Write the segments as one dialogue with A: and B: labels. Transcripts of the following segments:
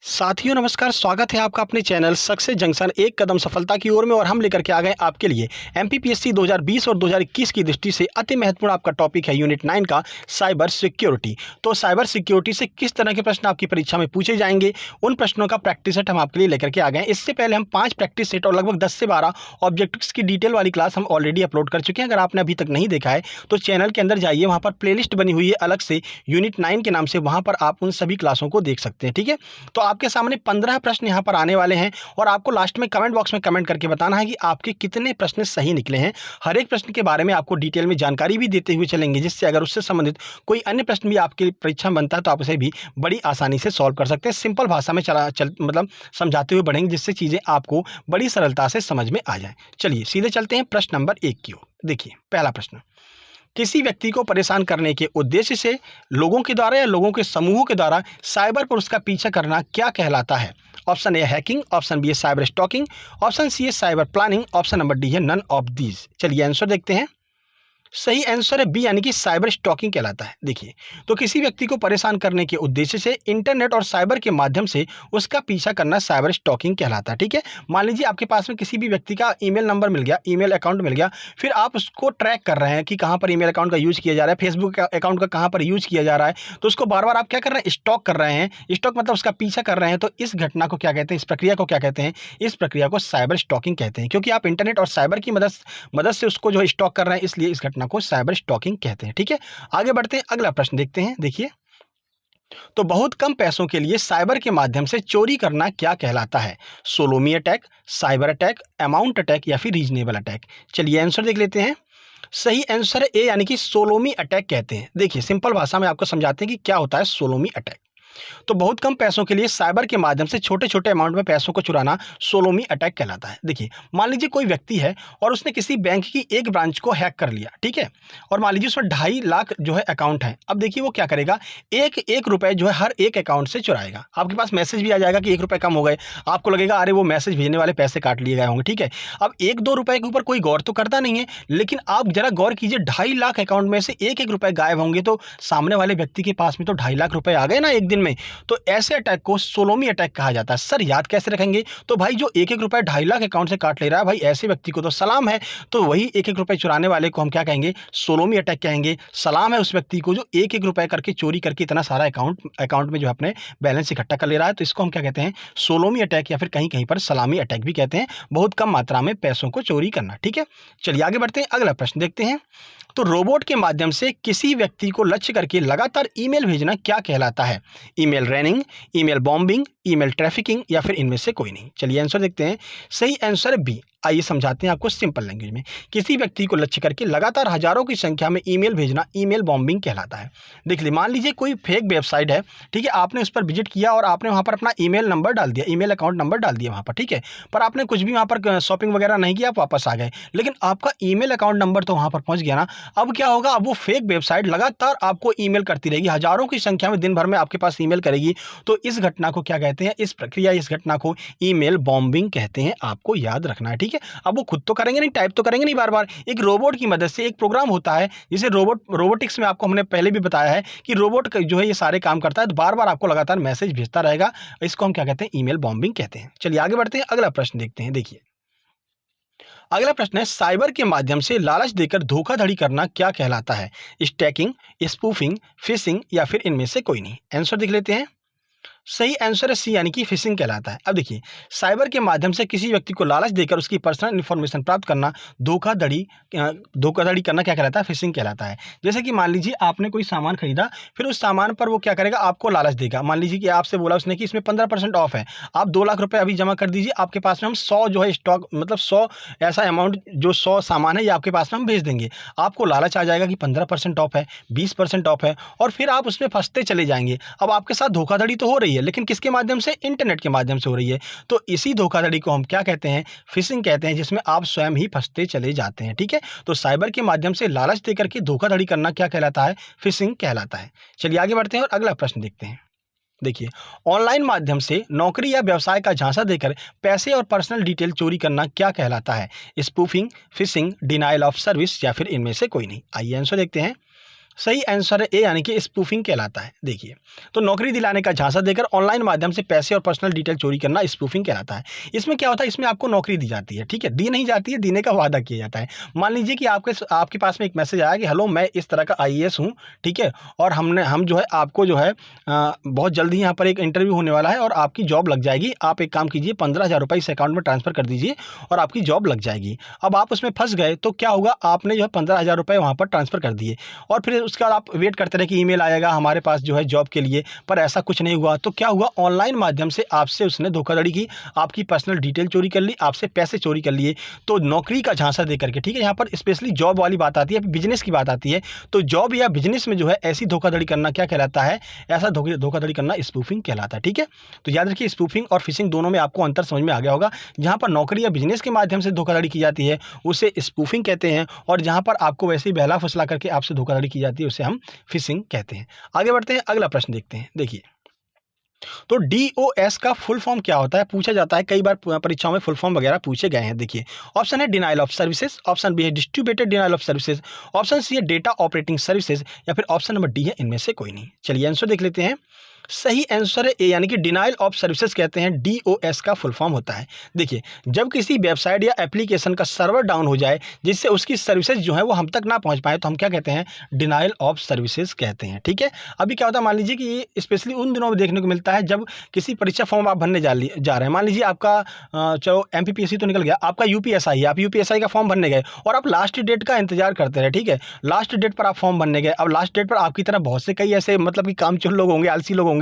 A: साथियों नमस्कार, स्वागत है आपका अपने चैनल सक्सेस जंक्शन एक कदम सफलता की ओर में। और हम लेकर के आ गए आपके लिए एमपीपीएससी 2020 और 2021 की दृष्टि से अति महत्वपूर्ण आपका टॉपिक है यूनिट 9 का साइबर सिक्योरिटी। तो साइबर सिक्योरिटी से किस तरह के प्रश्न आपकी परीक्षा में पूछे जाएंगे, उन प्रश्नों का प्रैक्टिस सेट हम आपके लिए लेकर के आ गए हैं। इससे पहले हम 5 प्रैक्टिस सेट और लगभग 10 से 12 ऑब्जेक्टिव्स की डिटेल वाली क्लास हम ऑलरेडी अपलोड कर चुके हैं। अगर आपने अभी तक नहीं देखा है तो चैनल के अंदर जाइए, वहाँ पर प्लेलिस्ट बनी हुई है अलग से यूनिट 9 के नाम से, वहाँ पर आप उन सभी क्लासों को देख सकते हैं। ठीक है, तो आपके सामने 15 प्रश्न यहाँ पर आने वाले हैं और आपको लास्ट में कमेंट बॉक्स में कमेंट करके बताना है कि आपके कितने प्रश्न सही निकले हैं। हर एक प्रश्न के बारे में आपको डिटेल में जानकारी भी देते हुए चलेंगे, जिससे अगर उससे संबंधित कोई अन्य प्रश्न भी आपके परीक्षा में बनता है तो आप उसे भी बड़ी आसानी से सॉल्व कर सकते हैं। सिंपल भाषा में मतलब समझाते हुए बढ़ेंगे, जिससे चीज़ें आपको बड़ी सरलता से समझ में आ जाए। चलिए सीधे चलते हैं प्रश्न नंबर 1 की ओर। देखिए पहला प्रश्न, किसी व्यक्ति को परेशान करने के उद्देश्य से लोगों के द्वारा या लोगों के समूहों के द्वारा साइबर पर उसका पीछा करना क्या कहलाता है? Option A hacking, option B है साइबर स्टॉकिंग, ऑप्शन सी है cyber planning, option number D है नन ऑफ दीज। चलिए आंसर देखते हैं। सही आंसर है बी, यानी कि साइबर स्टॉकिंग कहलाता है। देखिए, तो किसी व्यक्ति को परेशान करने के उद्देश्य से इंटरनेट और साइबर के माध्यम से उसका पीछा करना साइबर स्टॉकिंग कहलाता है। ठीक है, मान लीजिए आपके पास में किसी भी व्यक्ति का ईमेल नंबर मिल गया, ईमेल अकाउंट मिल गया, फिर आप उसको ट्रैक कर रहे हैं कि कहाँ पर ईमेल अकाउंट का यूज किया जा रहा है, फेसबुक अकाउंट का कहाँ पर यूज किया जा रहा है, तो उसको बार बार आप क्या कर रहे हैं, स्टॉक कर रहे हैं। स्टॉक मतलब उसका पीछा कर रहे हैं। तो इस घटना को क्या कहते हैं, इस प्रक्रिया को क्या कहते हैं? इस प्रक्रिया को साइबर स्टॉकिंग कहते हैं, क्योंकि आप इंटरनेट और साइबर की मदद से उसको जो है स्टॉक कर रहे हैं, इसलिए इस घटना को साइबर स्टॉकिंग कहते हैं। ठीक है, आगे बढ़ते हैं, अगला प्रश्न देखते हैं। देखिए, तो बहुत कम पैसों के लिए साइबर के माध्यम से चोरी करना क्या कहलाता है? Salami attack, cyber attack, amount attack या फिर रीजनेबल अटैक? चलिए आंसर देख लेते हैं। सही आंसर है ए, यानी कि सोलोमी अटैक कहते हैं। देखिए सिंपल भाषा में आपको समझाते हैं कि क्या होता है सोलोमी अटैक। तो बहुत कम पैसों के लिए साइबर के माध्यम से छोटे छोटे अमाउंट में पैसों को चुराना सोलोमी अटैक कहलाता है। देखिए, मान लीजिए कोई व्यक्ति है और उसने किसी बैंक की एक ब्रांच को हैक कर लिया। ठीक है, और मान लीजिए उसमें 2.5 लाख जो है अकाउंट है। अब देखिए वो क्या करेगा, एक एक रुपए जो है हर एक अकाउंट से चुराएगा। आपके पास मैसेज भी आ जाएगा कि 1 रुपए कम हो गए, आपको लगेगा अरे वो मैसेज भेजने वाले पैसे काट लिए गए होंगे। ठीक है, अब 1-2 रुपए के ऊपर कोई गौर तो करता नहीं है, लेकिन आप जरा गौर कीजिए, 2.5 लाख अकाउंट में से एक एक रुपए गायब होंगे तो सामने वाले व्यक्ति के पास में तो 2.5 लाख रुपए आ गए ना एक दिन में। तो ऐसे अटैक को सोलोमी अटैक कहा जाता है। सर याद कैसे रखेंगे? तो भाई जो एक एक रुपए 2.5 लाख अकाउंट से काट ले रहा है, भाई ऐसे व्यक्ति को तो सलाम है। तो वही एक एक रुपए चुराने वाले को हम क्या कहेंगे? सोलोमी अटैक कहेंगे। सलाम है उस व्यक्ति को जो एक एक रुपए करके चोरी करके इतना सारा अकाउंट में जो अपने बैलेंस इकट्ठा कर ले रहा है। तो इसको हम क्या कहते हैं? सोलोमी अटैक, या फिर कहीं कहीं पर सलामी अटैक भी कहते हैं। बहुत कम मात्रा में पैसों को चोरी करना। ठीक है, चलिए आगे बढ़ते हैं, अगला प्रश्न देखते हैं। तो रोबोट के माध्यम से किसी व्यक्ति को लक्ष्य करके लगातार ईमेल भेजना क्या कहलाता है? Email raining, email bombing, email trafficking या फिर इनमें से कोई नहीं? चलिए आंसर देखते हैं। सही आंसर है बी। आइए समझाते हैं आपको सिंपल लैंग्वेज में। किसी व्यक्ति को लक्ष्य करके लगातार हजारों की संख्या में ईमेल भेजना ईमेल बॉम्बिंग कहलाता है। देखिए, मान लीजिए कोई फेक वेबसाइट है, ठीक है, आपने उस पर विजिट किया और आपने वहां पर अपना ईमेल नंबर डाल दिया, ईमेल अकाउंट नंबर डाल दिया वहां पर। ठीक है, पर आपने कुछ भी वहां पर शॉपिंग वगैरह नहीं किया, आप वापस आ गए, लेकिन आपका ईमेल अकाउंट नंबर तो वहां पर पहुंच गया ना। अब क्या होगा, अब वो फेक वेबसाइट लगातार आपको ईमेल करती रहेगी, हजारों की संख्या में दिन भर में आपके पास ईमेल करेगी। तो इस घटना को क्या कहते हैं? इस प्रक्रिया, इस घटना को ईमेल बॉम्बिंग कहते हैं। आपको याद रखना है। ठीक है, अब वो खुद तो करेंगे नहीं, टाइप तो करेंगे नहीं बार बार, एक रोबोट की मदद से, एक प्रोग्राम होता है जिसे रोबोटिक्स में आपको हमने पहले भी बताया है कि रोबोट जो है ये सारे काम करता है, तो बार बार आपको लगातार मैसेज भेजता रहेगा। इसको हम क्या कहते हैं? ईमेल बॉम्बिंग कहते हैं। चलिए आगे बढ़ते हैं, अगला प्रश्न देखते हैं। देखिए, अगला प्रश्न है, साइबर के माध्यम से लालच देकर धोखाधड़ी करना क्या कहलाता है? स्टैकिंग, स्पूफिंग, फिशिंग या फिर इनमें से कोई नहीं? आंसर देख लेते हैं। सही आंसर है सी, यानी कि फिशिंग कहलाता है। अब देखिए, साइबर के माध्यम से किसी व्यक्ति को लालच देकर उसकी पर्सनल इंफॉर्मेशन प्राप्त करना, धोखाधड़ी धोखाधड़ी करना क्या कहलाता है? फिशिंग कहलाता है। जैसे कि मान लीजिए आपने कोई सामान खरीदा, फिर उस सामान पर वो क्या करेगा, आपको लालच देगा। मान लीजिए कि आपसे बोला उसने कि इसमें 15% ऑफ है, आप 2 लाख रुपए अभी जमा कर दीजिए, आपके पास में हम 100 जो है स्टॉक, मतलब 100 ऐसा अमाउंट, जो 100 सामान है ये आपके पास में हम भेज देंगे। आपको लालच आ जाएगा कि 15% ऑफ है, 20% ऑफ है, और फिर आप उसमें फंसते चले जाएंगे। अब आपके साथ धोखाधड़ी तो हो रही है, लेकिन किसके माध्यम से? इंटरनेट के माध्यम से हो रही है। तो इसी धोखाधड़ी को हम क्या कहते हैं? फिशिंग कहते हैं, जिसमें आप स्वयं ही फंसते चले जाते हैं। ठीक है, तो साइबर के माध्यम से लालच देकर के धोखाधड़ी करना क्या कहलाता है? फिशिंग कहलाता है। चलिए आगे बढ़ते हैं और अगला प्रश्न देखते हैं। देखिए, ऑनलाइन माध्यम से नौकरी या व्यवसाय का झांसा देकर पैसे और पर्सनल डिटेल चोरी करना क्या कहलाता है? Spoofing, fishing, denial of service या फिर इनमें से कोई नहीं? आइए आंसर देखते हैं। सही आंसर है ए यानी कि स्पूफिंग कहलाता है। देखिए, तो नौकरी दिलाने का झांसा देकर ऑनलाइन माध्यम से पैसे और पर्सनल डिटेल चोरी करना स्पूफिंग कहलाता है। इसमें क्या होता है, इसमें आपको नौकरी दी जाती है, ठीक है, दी नहीं जाती है, देने का वादा किया जाता है। मान लीजिए कि आपके पास में एक मैसेज आया कि हेलो मैं इस तरह का आईएएस हूँ, ठीक है, और हम जो है आपको जो है बहुत जल्दी यहाँ पर एक इंटरव्यू होने वाला है और आपकी जॉब लग जाएगी। आप एक काम कीजिए, 15,000 रुपये इस अकाउंट में ट्रांसफर कर दीजिए और आपकी जॉब लग जाएगी। अब आप उसमें फंस गए तो क्या होगा, आपने जो है 15,000 रुपये वहाँ पर ट्रांसफर कर दिए और फिर उसके बाद आप वेट करते रहे कि ईमेल आएगा हमारे पास जो है जॉब के लिए, पर ऐसा कुछ नहीं हुआ। तो क्या हुआ, ऑनलाइन माध्यम से आपसे उसने धोखाधड़ी की, आपकी पर्सनल डिटेल चोरी कर ली, आपसे पैसे चोरी कर लिए। तो नौकरी का झांसा देकर के, ठीक है, यहाँ पर स्पेशली जॉब वाली बात आती है, बिजनेस की बात आती है। तो जॉब या बिजनेस में जो है ऐसी धोखाधड़ी करना क्या कहलाता है, ऐसा धोखाधड़ी करना स्पूफिंग कहलाता है। ठीक है, तो याद रखिए स्पूफिंग और फिशिंग दोनों में आपको अंतर समझ में आ गया होगा। जहाँ पर नौकरी या बिजनेस के माध्यम से धोखाधड़ी की जाती है उसे स्पूफिंग कहते हैं, और जहाँ पर आपको वैसे ही बहला फुसला करके आपसे धोखाधड़ी की जाती है उसे हम फिशिंग कहते हैं। आगे बढ़ते हैं, अगला प्रश्न देखते हैं। देखिए, तो डीओएस का फुल फॉर्म क्या होता है, पूछा जाता है, कई बार परीक्षाओं में फुल फॉर्म वगैरह पूछे गए हैं। देखिए, ऑप्शन है denial of services, option B है distributed denial of services, option C है डेटा ऑपरेटिंग सर्विसेज, या फिर ऑप्शन नंबर डी है इनमें से कोई नहीं। चलिए आंसर देख लेते हैं। सही आंसर है ए यानी कि डिनाइल ऑफ सर्विसेज कहते हैं, डीओएस का फुल फॉर्म होता है। देखिए, जब किसी वेबसाइट या एप्लीकेशन का सर्वर डाउन हो जाए जिससे उसकी सर्विसेज जो है वो हम तक ना पहुंच पाए तो हम क्या कहते हैं, डिनाइल ऑफ सर्विसेज कहते हैं। ठीक है, अभी क्या होता है, मान लीजिए कि ये स्पेशली उन दिनों में देखने को मिलता है जब किसी परीक्षा फॉर्म आप भरने जा रहे हैं। मान लीजिए आपका चलो एमपीपीएससी तो निकल गया, आपका यूपीएसआई है, आप यूपीएसआई का फॉर्म भरने गए और आप लास्ट डेट का इंतजार करते रहे। ठीक है, लास्ट डेट पर आप फॉर्म भरने गए, अब लास्ट डेट पर आपकी तरह बहुत से कई ऐसे मतलब कि कामचोर लोग होंगे, आलसी लोग होंगे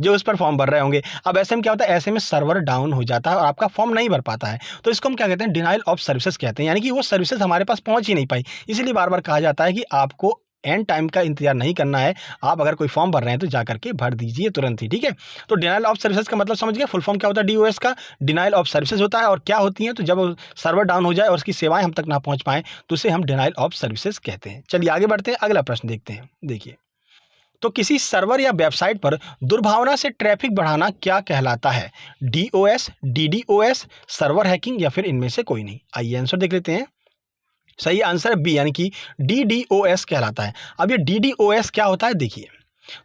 A: जो उस पर फॉर्म भर रहे होंगे। अब ऐसे में क्या होता है, ऐसे में सर्वर डाउन हो जाता है और आपका फॉर्म नहीं भर पाता है, तो इसको हम क्या कहते हैं, डिनाइल ऑफ सर्विसेज कहते हैं, यानी कि वो सर्विसेज हमारे पास पहुंच ही नहीं पाई। इसलिए बार बार कहा जाता है कि आपको एंड टाइम का इंतजार नहीं करना है, आप अगर कोई फॉर्म भर रहे हैं तो जाकर के भर दीजिए तुरंत ही। ठीक है, तो डिनाइल ऑफ सर्विसेज का मतलब समझ गए, फुल फॉर्म क्या होता है डीओएस का, डिनाइल ऑफ सर्विसेज होता है। और क्या होती है, तो जब सर्वर डाउन हो जाए और उसकी सेवाएं हम तक ना पहुंच पाए तो उसे हम डिनाइल ऑफ सर्विसेज कहते हैं। चलिए आगे बढ़ते हैं, अगला प्रश्न देखते हैं। देखिए, तो किसी सर्वर या वेबसाइट पर दुर्भावना से ट्रैफिक बढ़ाना क्या कहलाता है, डीओएस, डीडीओएस, सर्वर हैकिंग, या फिर इनमें से कोई नहीं। आइए आंसर देख लेते हैं। सही आंसर है बी यानी कि डीडीओएस कहलाता है। अब ये डीडीओएस क्या होता है, देखिए,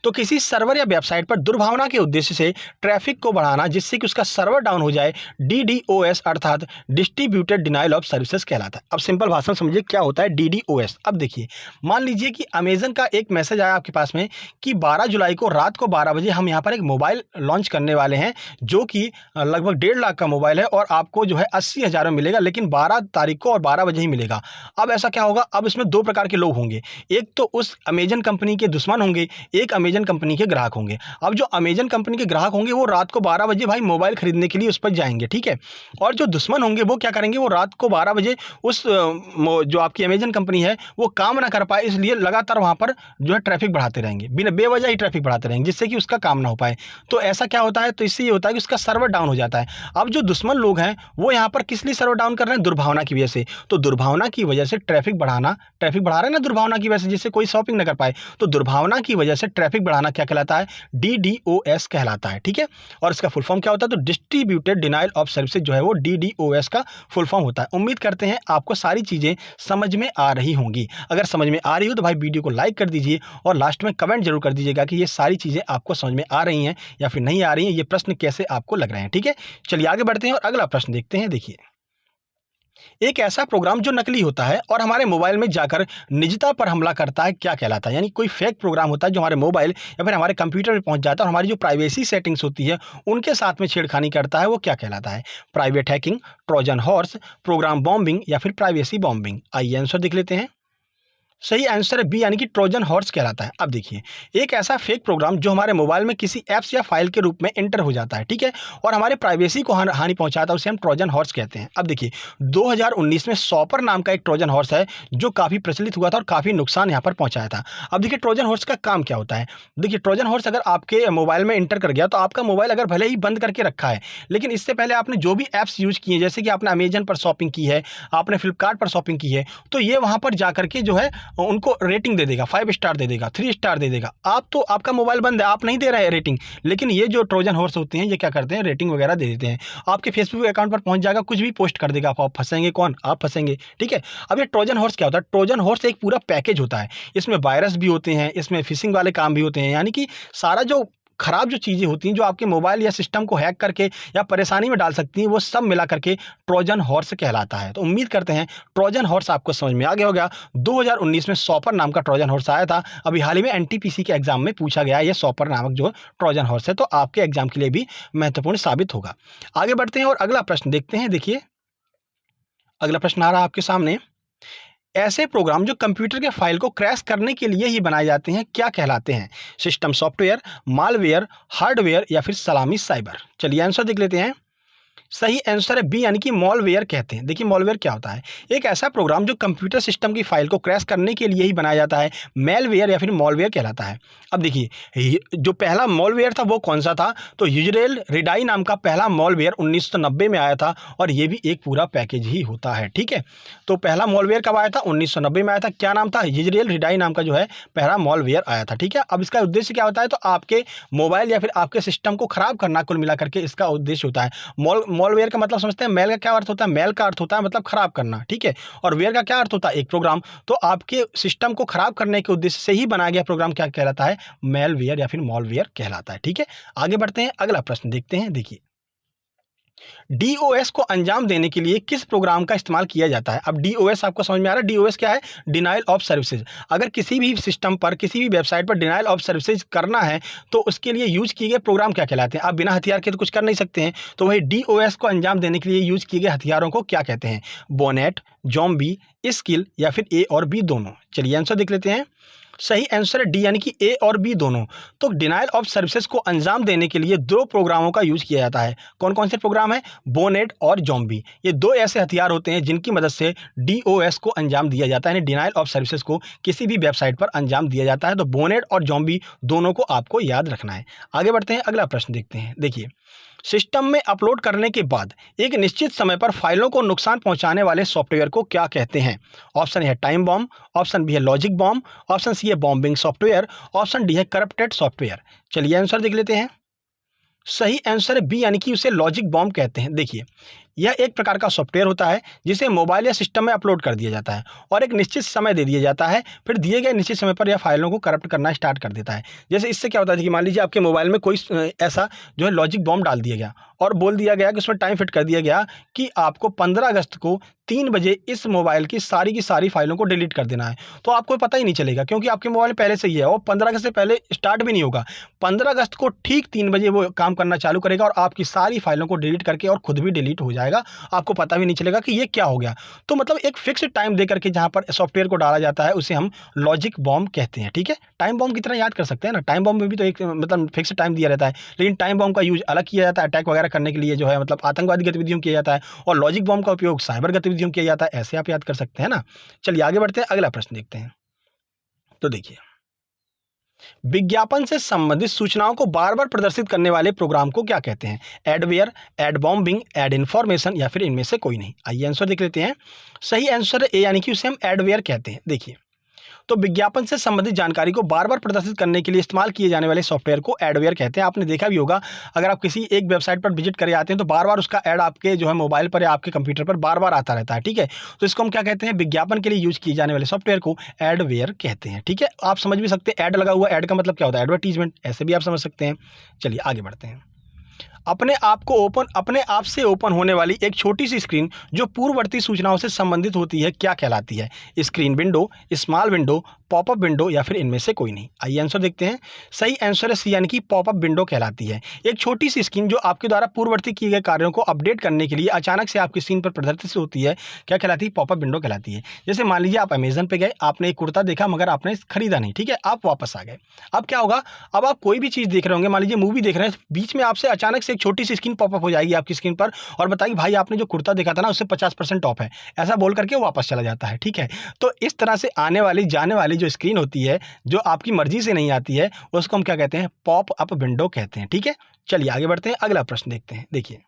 A: तो किसी सर्वर या वेबसाइट पर दुर्भावना के उद्देश्य से ट्रैफिक को बढ़ाना जिससे कि उसका सर्वर डाउन हो जाए, डीडीओएस अर्थात डिस्ट्रीब्यूटेड डिनाइल ऑफ सर्विसेज कहलाता है। अब सिंपल भाषा में समझिए क्या होता है डीडीओएस। अब देखिए, मान लीजिए कि अमेजन का एक मैसेज आया आपके पास में कि 12 जुलाई को रात को 12 बजे हम यहाँ पर एक मोबाइल लॉन्च करने वाले हैं जो कि लगभग 1.5 लाख का मोबाइल है और आपको जो है 80,000 में मिलेगा, लेकिन 12 तारीख को और 12 बजे ही मिलेगा। अब ऐसा क्या होगा, अब इसमें दो प्रकार के लोग होंगे, एक तो उस अमेजन कंपनी के दुश्मन होंगे, एक अमेजन कंपनी के ग्राहक होंगे। अब जो अमेजन कंपनी के ग्राहक होंगे वो रात को 12 बजे भाई मोबाइल खरीदने के लिए उस पर जाएंगे, ठीक है, और जो दुश्मन होंगे वो क्या करेंगे, वो रात को 12 बजे उस जो आपकी अमेजन कंपनी है वो काम ना कर पाए इसलिए लगातार वहां पर जो है ट्रैफिक बढ़ाते रहेंगे, बिना बेवजह ही ट्रैफिक बढ़ाते रहेंगे जिससे कि उसका काम ना हो पाए। तो ऐसा क्या होता है, तो इससे ये होता है कि उसका सर्वर डाउन हो जाता है। अब जो दुश्मन लोग हैं वो यहाँ पर किस लिए सर्वर डाउन कर रहे हैं, दुर्भावना की वजह से। तो दुर्भावना की वजह से ट्रैफिक बढ़ा रहे हैं ना, दुर्भावना की वजह से, जिससे कोई शॉपिंग ना कर पाए, तो दुर्भावना की वजह से ट्रैफिक बढ़ाना क्या कहलाता है, डीडीओएस कहलाता है। ठीक है, और इसका फुल फॉर्म क्या होता है, तो डिस्ट्रीब्यूटेड डिनाइल ऑफ सर्विसेज जो है वो डीडीओएस का फुल फॉर्म होता है। उम्मीद करते हैं आपको सारी चीजें समझ में आ रही होंगी। अगर समझ में आ रही हो तो भाई वीडियो को लाइक कर दीजिए और लास्ट में कमेंट जरूर कर दीजिएगा कि ये सारी चीजें आपको समझ में आ रही हैं या फिर नहीं आ रही हैं, ये प्रश्न कैसे आपको लग रहे हैं। ठीक है, चलिए आगे बढ़ते हैं और अगला प्रश्न देखते हैं। देखिए, एक ऐसा प्रोग्राम जो नकली होता है और हमारे मोबाइल में जाकर निजता पर हमला करता है क्या कहलाता है, यानी कोई फेक प्रोग्राम होता है जो हमारे मोबाइल या फिर हमारे कंप्यूटर में पहुंच जाता है और हमारी जो प्राइवेसी सेटिंग्स होती है उनके साथ में छेड़खानी करता है, वो क्या कहलाता है, private hacking, Trojan horse, program bombing, या फिर प्राइवेसी बॉम्बिंग। आइए आंसर देख लेते हैं। सही आंसर है बी यानी कि ट्रोजन हॉर्स कहलाता है। अब देखिए, एक ऐसा फेक प्रोग्राम जो हमारे मोबाइल में किसी ऐप्स या फाइल के रूप में एंटर हो जाता है, ठीक है, और हमारे प्राइवेसी को हानि पहुंचाता है, उसे हम ट्रोजन हॉर्स कहते हैं। अब देखिए, 2019 में सॉपर नाम का एक ट्रोजन हॉर्स है जो काफ़ी प्रचलित हुआ था और काफ़ी नुकसान यहाँ पर पहुंचाया था। अब देखिए, ट्रोजन हॉर्स का काम क्या होता है। देखिए, ट्रोजन हॉर्स अगर आपके मोबाइल में एंटर कर गया तो आपका मोबाइल अगर भले ही बंद करके रखा है, लेकिन इससे पहले आपने जो भी ऐप्स यूज किए, जैसे कि आपने अमेजन पर शॉपिंग की है, आपने फ्लिपकार्ट पर शॉपिंग की है, तो ये वहाँ पर जा करके जो है उनको रेटिंग दे देगा, 5 स्टार दे देगा, 3 स्टार दे देगा। आप तो आपका मोबाइल बंद है, आप नहीं दे रहे हैं रेटिंग, लेकिन ये जो ट्रोजन हॉर्स होते हैं ये क्या करते हैं, रेटिंग वगैरह दे देते हैं। आपके फेसबुक अकाउंट पर पहुंच जाएगा, कुछ भी पोस्ट कर देगा, आप फंसेंगे कौन, आप फंसेंगे। ठीक है, अब ये ट्रोजन हॉर्स क्या होता है, ट्रोजन हॉर्स एक पूरा पैकेज होता है। इसमें वायरस भी होते हैं, इसमें फिशिंग वाले काम भी होते हैं, यानी कि सारा जो खराब जो चीज़ें होती हैं जो आपके मोबाइल या सिस्टम को हैक करके या परेशानी में डाल सकती हैं, वो सब मिला करके ट्रोजन हॉर्स कहलाता है। तो उम्मीद करते हैं ट्रोजन हॉर्स आपको समझ में आ गया होगा। 2019 में सॉपर नाम का ट्रोजन हॉर्स आया था। अभी हाल ही में एनटीपीसी के एग्जाम में पूछा गया ये सॉपर नामक जो ट्रोजन हॉर्स है, तो आपके एग्जाम के लिए भी महत्वपूर्ण साबित होगा। आगे बढ़ते हैं और अगला प्रश्न देखते हैं। देखिए अगला प्रश्न आ रहा है आपके सामने, ऐसे प्रोग्राम जो कंप्यूटर के फाइल को क्रैश करने के लिए ही बनाए जाते हैं क्या कहलाते हैं? सिस्टम सॉफ्टवेयर, मालवेयर, हार्डवेयर या फिर सलामी साइबर? चलिए आंसर देख लेते हैं। सही आंसर है बी, यानी कि मॉलवेयर कहते हैं। देखिए मॉलवेयर क्या होता है, एक ऐसा प्रोग्राम जो कंप्यूटर सिस्टम की फाइल को क्रैश करने के लिए ही बनाया जाता है, मेलवेयर या फिर मॉलवेयर कहलाता है। अब देखिए जो पहला मॉलवेयर था वो कौन सा था, तो यूजरेल रिडाई नाम का पहला मॉलवेयर 1990 में आया था, और ये भी एक पूरा पैकेज ही होता है। ठीक है, तो पहला मॉलवेयर कब आया था, 1990 में आया था। क्या नाम था, यूजरेल रिडाई नाम का जो है पहला मॉलवेयर आया था। ठीक है, अब इसका उद्देश्य क्या होता है, तो आपके मोबाइल या फिर आपके सिस्टम को खराब करना, कुल मिला करके इसका उद्देश्य होता है। मॉलवेयर का मतलब समझते हैं, मेल का क्या अर्थ होता है, मेल का अर्थ होता है मतलब खराब करना। ठीक है, और वेयर का क्या अर्थ होता है, एक प्रोग्राम। तो आपके सिस्टम को खराब करने के उद्देश्य से ही बनाया गया प्रोग्राम क्या कहलाता है, मेलवेयर या फिर मॉलवेयर कहलाता है। ठीक है, आगे बढ़ते हैं, अगला प्रश्न देखते हैं। देखिए डीओएस को अंजाम देने के लिए किस प्रोग्राम का इस्तेमाल किया जाता है? अब डीओएस आपको समझ में आ रहा है, डीओएस क्या है, डिनाइल ऑफ सर्विसेज। अगर किसी भी सिस्टम पर, किसी भी वेबसाइट पर डिनाइल ऑफ सर्विसेज करना है तो उसके लिए यूज किए गए प्रोग्राम क्या कहलाते हैं? आप बिना हथियार के तो कुछ कर नहीं सकते हैं, तो वही डीओएस को अंजाम देने के लिए यूज किए गए हथियारों को क्या कहते हैं? बोनेट, जॉम्बी, स्किल या फिर ए और बी दोनों? चलिए आंसर देख लेते हैं। सही आंसर है डी, यानी कि ए और बी दोनों। तो डिनाइल ऑफ सर्विसेज को अंजाम देने के लिए दो प्रोग्रामों का यूज किया जाता है। कौन कौन से प्रोग्राम है, बोनेट और जॉम्बी। ये दो ऐसे हथियार होते हैं जिनकी मदद से डीओएस को अंजाम दिया जाता है, यानी डिनाइल ऑफ सर्विसेज को किसी भी वेबसाइट पर अंजाम दिया जाता है। तो बोनेट और जॉम्बी दोनों को आपको याद रखना है। आगे बढ़ते हैं, अगला प्रश्न देखते हैं। देखिए सिस्टम में अपलोड करने के बाद एक निश्चित समय पर फाइलों को नुकसान पहुंचाने वाले सॉफ्टवेयर को क्या कहते हैं? ऑप्शन है टाइम बॉम्ब, ऑप्शन बी है लॉजिक बॉम्ब, ऑप्शन सी है बॉम्बिंग सॉफ्टवेयर, ऑप्शन डी है करप्टेड सॉफ्टवेयर। चलिए आंसर देख लेते हैं। सही आंसर है बी, यानी कि उसे लॉजिक बॉम्ब कहते हैं। देखिए यह एक प्रकार का सॉफ्टवेयर होता है जिसे मोबाइल या सिस्टम में अपलोड कर दिया जाता है और एक निश्चित समय दे दिया जाता है, फिर दिए गए निश्चित समय पर यह फाइलों को करप्ट करना स्टार्ट कर देता है। जैसे इससे क्या होता है कि मान लीजिए आपके मोबाइल में कोई ऐसा जो है लॉजिक बॉम्ब डाल दिया गया और बोल दिया गया कि उसमें टाइम फिट कर दिया गया कि आपको 15 अगस्त को 3 बजे इस मोबाइल की सारी फाइलों को डिलीट कर देना है, तो आपको पता ही नहीं चलेगा क्योंकि आपके मोबाइल पहले से ही है और 15 अगस्त से पहले स्टार्ट भी नहीं होगा। 15 अगस्त को ठीक 3 बजे वो काम करना चालू करेगा और आपकी सारी फाइलों को डिलीट करके और खुद भी डिलीट हो जाएगा, आपको पता भी नहीं चलेगा कि ये क्या हो गया। तो मतलब एक फिक्स टाइम दे करके जहाँ पर सॉफ्टवेयर को डाला जाता है उसे हम लॉजिक बॉम्ब कहते हैं। ठीक है, टाइम बॉम्ब की तरह याद कर सकते हैं ना, टाइम बॉम्ब में भी तो एक मतलब फिक्स टाइम दिया रहता है, लेकिन टाइम बॉम्ब का यूज अलग किया जाता है, अटैक वगैरह करने के लिए जो है मतलब आतंकवादी गतिविधियों में किया जाता है, और लॉजिक बॉम्ब का उपयोग साइबर गतिविधियों में किया जाता है। ऐसे आप याद कर सकते हैं ना। चलिए आगे बढ़ते हैं, अगला प्रश्न देखते हैं। तो देखिए विज्ञापन से संबंधित सूचनाओं को बार बार प्रदर्शित करने वाले प्रोग्राम को क्या कहते हैं? Adware, ad bombing, ad information या फिर इनमें से कोई नहीं? आइए आंसर देख लेते हैं। सही आंसर है ए, यानी कि उसे हम एडवेयर कहते हैं। देखिए तो विज्ञापन से संबंधित जानकारी को बार बार प्रदर्शित करने के लिए इस्तेमाल किए जाने वाले सॉफ्टवेयर को एडवेयर कहते हैं। आपने देखा भी होगा, अगर आप किसी एक वेबसाइट पर विजिट करे आते हैं तो बार बार उसका ऐड आपके जो है मोबाइल पर या आपके कंप्यूटर पर बार बार आता रहता है। ठीक है, तो इसको हम क्या कहते हैं, विज्ञापन के लिए यूज किए जाने वाले सॉफ्टवेयर को एडवेयर कहते हैं। ठीक है, आप समझ भी सकते हैं, ऐड लगा हुआ, ऐड का मतलब क्या होता है, एडवर्टीजमेंट, ऐसे भी आप समझ सकते हैं। चलिए आगे बढ़ते हैं। अपने आप से ओपन होने वाली एक छोटी सी स्क्रीन जो पूर्ववर्ती सूचनाओं से संबंधित होती है क्या कहलाती है? Screen window, small window, popup window या फिर इनमें से कोई नहीं? आइए आंसर देखते हैं। सही आंसर है सी, यानी कि पॉपअप विंडो कहलाती है। एक छोटी सी स्क्रीन जो आपके द्वारा पूर्ववर्ती किए गए कार्यों को अपडेट करने के लिए अचानक से आपकी स्क्रीन पर प्रदर्शित होती है, क्या कहलाती है? पॉपअप विंडो कहलाती है। जैसे मान लीजिए आप अमेजन पे गए, आपने एक कुर्ता देखा मगर आपने खरीदा नहीं, ठीक है, आप वापस आ गए। अब क्या होगा, अब आप कोई भी चीज़ देख रहे होंगे, मान लीजिए मूवी देख रहे हैं, बीच में आपसे अचानक से एक छोटी सी स्क्रीन पॉपअप हो जाएगी आपकी स्क्रीन पर और बताइए भाई आपने जो कुर्ता देखा था ना उससे 50% ऑफ है, ऐसा बोल करके वो वापस चला जाता है। ठीक है, तो इस तरह से आने वाली जाने वाली जो स्क्रीन होती है जो आपकी मर्जी से नहीं आती है उसको हम क्या कहते हैं? पॉप अप विंडो कहते हैं। ठीक है, चलिए आगे बढ़ते हैं, अगला प्रश्न देखते हैं। देखिए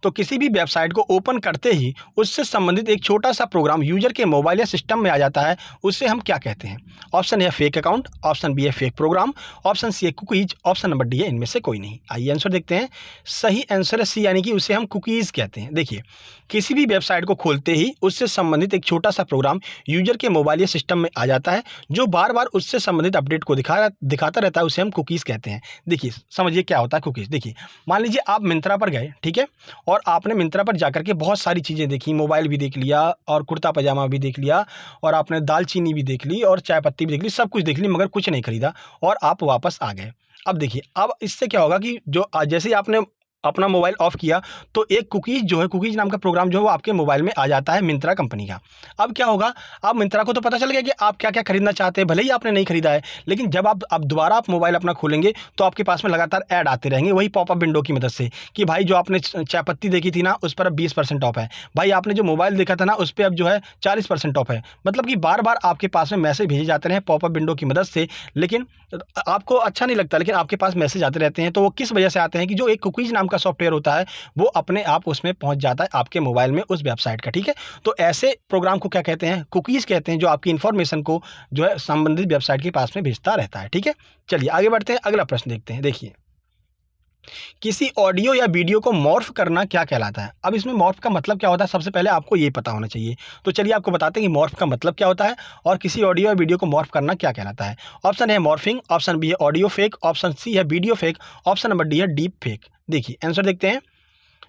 A: तो किसी भी वेबसाइट को ओपन करते ही उससे संबंधित एक छोटा सा प्रोग्राम यूजर के मोबाइल या सिस्टम में आ जाता है, उससे हम क्या कहते हैं? ऑप्शन ए है फेक अकाउंट, ऑप्शन बी है फेक प्रोग्राम, ऑप्शन सी है कुकीज, ऑप्शन नंबर डी है इनमें से कोई नहीं। आइए आंसर देखते हैं। सही आंसर है सी, यानी कि उसे हम कुकीज कहते हैं। देखिए, किसी भी वेबसाइट को खोलते ही उससे संबंधित एक छोटा सा प्रोग्राम यूजर के मोबाइल या सिस्टम में आ जाता है, जो बार बार उससे संबंधित अपडेट को दिखाता रहता है, उसे हम कुकीज कहते हैं। देखिए समझिए क्या होता है कुकीज। देखिए, मान लीजिए आप मिंत्रा पर गए, ठीक है, और आपने मिंत्रा पर जाकर के बहुत सारी चीज़ें देखी, मोबाइल भी देख लिया और कुर्ता पजामा भी देख लिया और आपने दालचीनी भी देख ली और चाय पत्ती भी देख ली, सब कुछ देख ली, मगर कुछ नहीं खरीदा और आप वापस आ गए। अब देखिए, अब इससे क्या होगा कि जो जैसे ही आपने अपना मोबाइल ऑफ किया तो एक कुकीज़ जो है, कुकीज़ नाम का प्रोग्राम जो है वो आपके मोबाइल में आ जाता है मिंत्रा कंपनी का। अब क्या होगा, अब मिंत्रा को तो पता चल गया कि आप क्या-क्या खरीदना चाहते हैं, भले ही आपने नहीं खरीदा है, लेकिन जब आप अब दोबारा आप मोबाइल अपना खोलेंगे तो आपके पास में लगातार ऐड आते रहेंगे, वही पॉपअप विंडो की मदद से कि भाई जो आपने चाय पत्ती देखी थी ना, उस पर अब 20% ऑफ है। भाई आपने जो मोबाइल देखा था ना, उस पे अब जो है 40% ऑफ है। मतलब कि बार-बार आपके पास में मैसेज भेजे जाते रहे पॉपअप विंडो की मदद से, लेकिन आपको अच्छा नहीं लगता, लेकिन आपके पास मैसेज आते रहते हैं। तो वो किस वजह से आते हैं कि जो एक कुकीज़ नाम का सॉफ्टवेयर होता है, वो अपने आप उसमें पहुंच जाता है आपके मोबाइल में उस वेबसाइट का, ठीक है। तो ऐसे प्रोग्राम को क्या कहते हैं? कुकीज़ कहते हैं, जो आपकी इन्फॉर्मेशन को जो है संबंधित वेबसाइट के पास में भेजता रहता है, ठीक है। चलिए आगे बढ़ते हैं, अगला प्रश्न देखते हैं। देखिए, किसी ऑडियो या वीडियो को मॉर्फ करना क्या कहलाता है? अब इसमें मॉर्फ का मतलब क्या होता है, सबसे पहले आपको ये पता होना चाहिए। तो चलिए आपको बताते हैं कि मॉर्फ का मतलब क्या होता है और किसी ऑडियो या वीडियो को मॉर्फ करना क्या कहलाता है। ऑप्शन ए है मॉर्फिंग, ऑप्शन बी है ऑडियो फेक, ऑप्शन सी है video fake, option number D है डीप फेक। देखिए आंसर देखते हैं।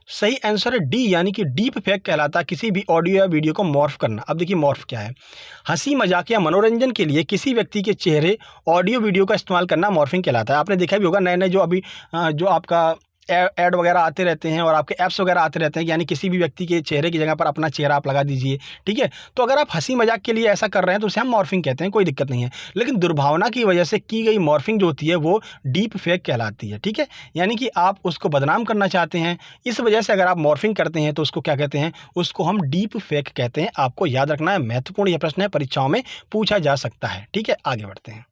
A: सही आंसर है डी, यानी कि डीप फेक कहलाता है किसी भी ऑडियो या वीडियो को मॉर्फ करना। अब देखिए मॉर्फ क्या है? हंसी मजाक या मनोरंजन के लिए किसी व्यक्ति के चेहरे ऑडियो वीडियो का इस्तेमाल करना मॉर्फिंग कहलाता है। आपने देखा भी होगा, नए नए जो अभी जो आपका ऐड वगैरह आते रहते हैं और आपके ऐप्स वगैरह आते रहते हैं, यानी किसी भी व्यक्ति के चेहरे की जगह पर अपना चेहरा आप लगा दीजिए, ठीक है। तो अगर आप हंसी मजाक के लिए ऐसा कर रहे हैं तो उसे हम मॉर्फिंग कहते हैं, कोई दिक्कत नहीं है। लेकिन दुर्भावना की वजह से की गई मॉर्फिंग जो होती है वो डीप फेक कहलाती है, ठीक है। यानी कि आप उसको बदनाम करना चाहते हैं, इस वजह से अगर आप मॉर्फिंग करते हैं तो उसको क्या कहते हैं? उसको हम डीप फेक कहते हैं। आपको याद रखना है, महत्वपूर्ण यह प्रश्न है, परीक्षाओं में पूछा जा सकता है, ठीक है। आगे बढ़ते हैं।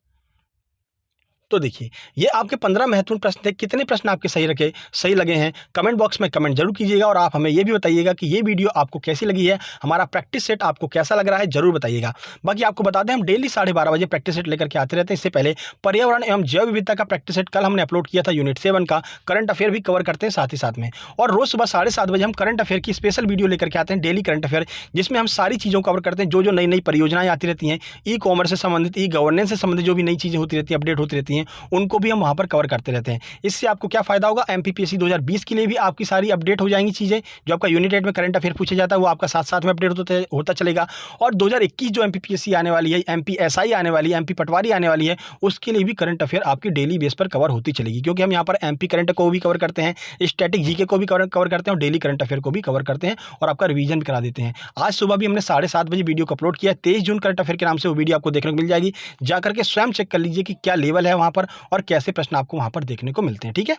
A: तो देखिए, ये आपके 15 महत्वपूर्ण प्रश्न थे। कितने प्रश्न आपके सही लगे हैं, कमेंट बॉक्स में कमेंट जरूर कीजिएगा और आप हमें ये भी बताइएगा कि ये वीडियो आपको कैसी लगी है, हमारा प्रैक्टिस सेट आपको कैसा लग रहा है, जरूर बताइएगा। बाकी आपको बता दें, हम डेली 12:30 बजे प्रैक्टिस सेट लेकर के आते रहते हैं। इससे पहले पर्यावरण एवं जैव विविधता का प्रैक्टिस सेट कल हमने अपलोड किया था, यूनिट 7 का। करंट अफेयर भी कवर करते हैं साथ ही साथ में, और रोज सुबह 7:30 बजे हम करंट अफेयर की स्पेशल वीडियो लेकर के आते हैं, डेली करंट अफेयर, जिसमें हम सारी चीज़ों को कवर करते हैं। जो जो नई नई परियोजनाएं आती रहती हैं, ई कॉमर्स से संबंधित, ई गवर्नेंस से संबंधित जो भी नई चीज़ें होती रहती हैं, अपडेट होती रहती हैं, उनको भी हम वहाँ पर कवर करते रहते हैं। इससे आपको क्या फायदा होगा? एमपीपीएससी 2020 के लिए भी आपकी सारी अपडेट हो जाएंगी चीज़ें। जो आपका यूनिट 8 में करंट अफेयर पूछा जाता है वो आपका साथ साथ में अपडेट होता चलेगा। और 2021 जो एमपीपीएससी आने वाली है, एमपीएसआई आने वाली है, एमपी पटवारी आने वाली है, उसके लिए भी करंट अफेयर आपकी डेली बेस पर कवर होती चलेगी, क्योंकि हम यहाँ पर एमपी करंट को भी कवर करते हैं, स्टैटिक जीके को भी कवर करते हैं और डेली करंट अफेयर को भी कवर करते हैं और आपका रिवीजन भी करा देते हैं। आज सुबह भी हमने 7:30 बजे वीडियो को अपलोड किया, 23 जून करंट अफेयर के नाम से वो वीडियो आपको देखने को मिल जाएगी। जाकर के स्वयं चेक कर लीजिए कि क्या लेवल है वहाँ पर और कैसे प्रश्न आपको वहाँ पर देखने को मिलते हैं, ठीक है।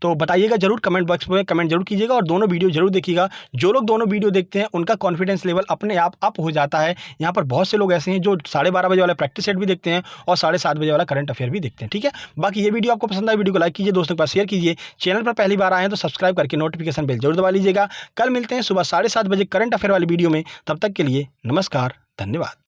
A: तो बताइएगा जरूर, कमेंट बॉक्स में कमेंट जरूर कीजिएगा और दोनों वीडियो जरूर देखिएगा। जो लोग दोनों वीडियो देखते हैं उनका कॉन्फिडेंस लेवल अपने आप अप हो जाता है। यहाँ पर बहुत से लोग ऐसे हैं जो 12:30 बजे वाला प्रैक्टिस सेट भी देखते हैं और 7:30 बजे वाला करंट अफेयर भी देखते हैं, ठीक है। बाकी ये वीडियो आपको पसंद आए, वीडियो को लाइक कीजिए, दोस्तों के पास शेयर कीजिए। चैनल पर पहली बार आए हैं तो सब्सक्राइब करके नोटिफिकेशन बेल जरूर दबा लीजिएगा। कल मिलते हैं सुबह 7:30 बजे करंट अफेयर वाली वीडियो में। तब तक के लिए नमस्कार, धन्यवाद।